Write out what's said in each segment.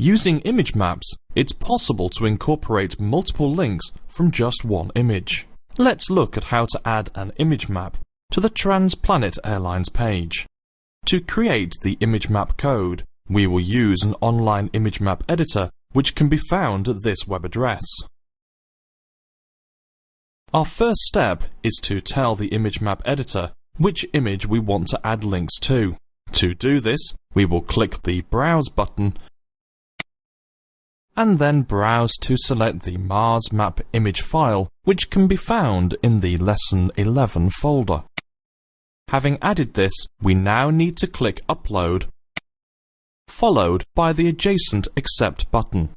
Using image maps, it's possible to incorporate multiple links from just one image. Let's look at how to add an image map to the Transplanet Airlines page. To create the image map code, we will use an online image map editor which can be found at this web address. Our first step is to tell the image map editor which image we want to add links to. To do this, we will click the Browse button and then browse to select the Mars map image file, which can be found in the Lesson11 folder. Having added this, we now need to click Upload, followed by the adjacent Accept button.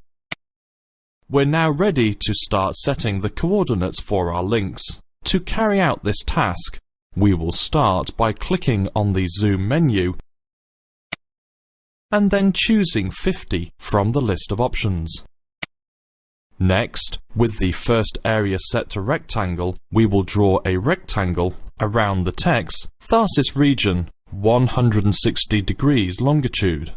We're now ready to start setting the coordinates for our links. To carry out this task, we will start by clicking on the Zoom menu and then choosing 50 from the list of options. Next, with the first area set to rectangle, we will draw a rectangle around the text Tharsis region 160 degrees longitude.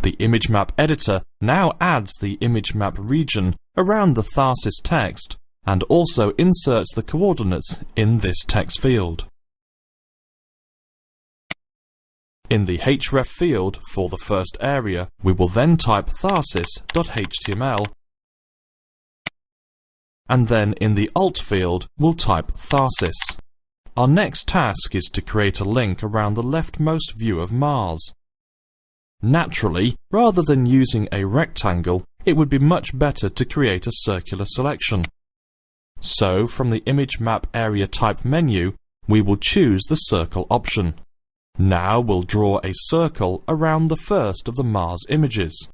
The image map editor now adds the image map region around the Tharsis text and also inserts the coordinates in this text field. In the href field for the first area, we will then type tharsis.html, and then in the alt field, we'll type Tharsis. Our next task is to create a link around the leftmost view of Mars. Naturally, rather than using a rectangle, it would be much better to create a circular selection. So, from the image map area type menu, we will choose the circle option. Now we'll draw a circle around the first of the Mars images.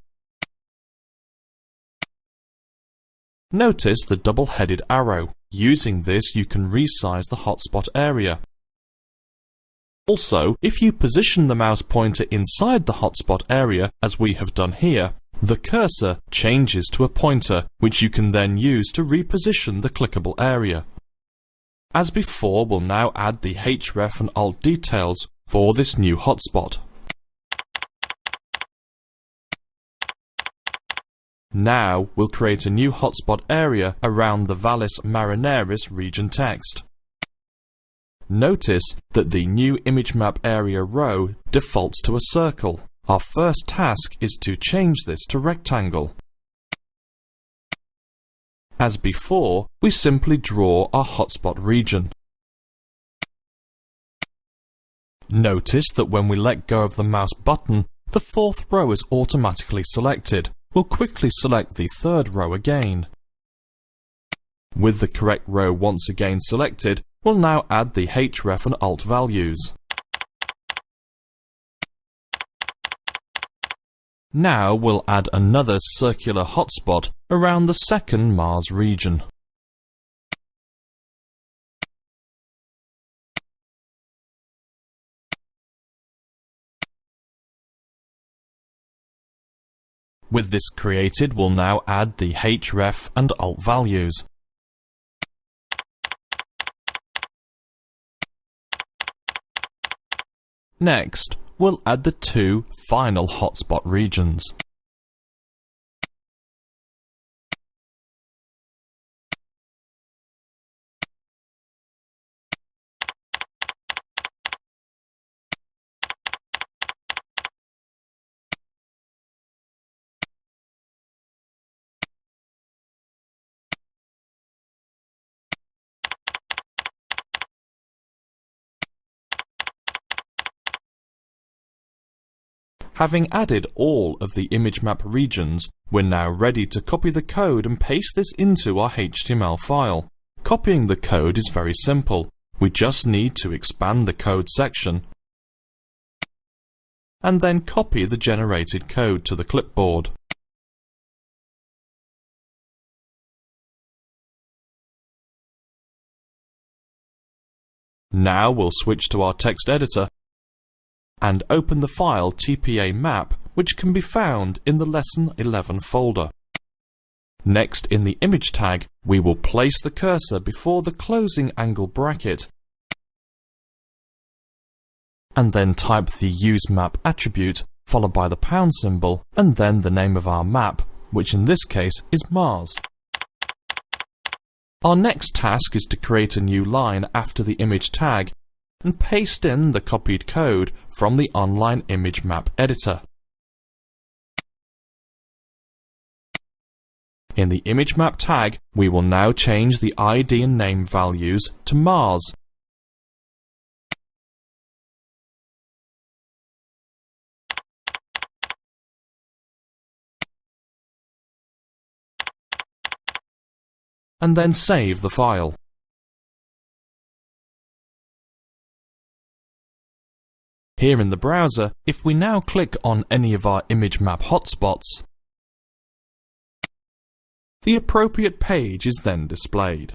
Notice the double-headed arrow. Using this, you can resize the hotspot area. Also, if you position the mouse pointer inside the hotspot area, as we have done here, the cursor changes to a pointer, which you can then use to reposition the clickable area. As before, we'll now add the href and alt details for this new hotspot. Now we'll create a new hotspot area around the Vallis Marineris region text. Notice that the new image map area row defaults to a circle. Our first task is to change this to rectangle. As before, we simply draw our hotspot region. Notice that when we let go of the mouse button, the fourth row is automatically selected. We'll quickly select the third row again. With the correct row once again selected, we'll now add the href and alt values. Now we'll add another circular hotspot around the second Mars region. With this created, we'll now add the href and alt values. Next, we'll add the two final hotspot regions. Having added all of the image map regions, we're now ready to copy the code and paste this into our HTML file. Copying the code is very simple. We just need to expand the code section and then copy the generated code to the clipboard. Now we'll switch to our text editor and open the file TPA map, which can be found in the Lesson11 folder. Next, in the image tag, we will place the cursor before the closing angle bracket and then type the useMap attribute followed by the pound symbol and then the name of our map, which in this case is Mars. Our next task is to create a new line after the image tag and paste in the copied code from the online image map editor. In the image map tag, we will now change the ID and name values to Mars. And then save the file. Here in the browser, if we now click on any of our image map hotspots, the appropriate page is then displayed.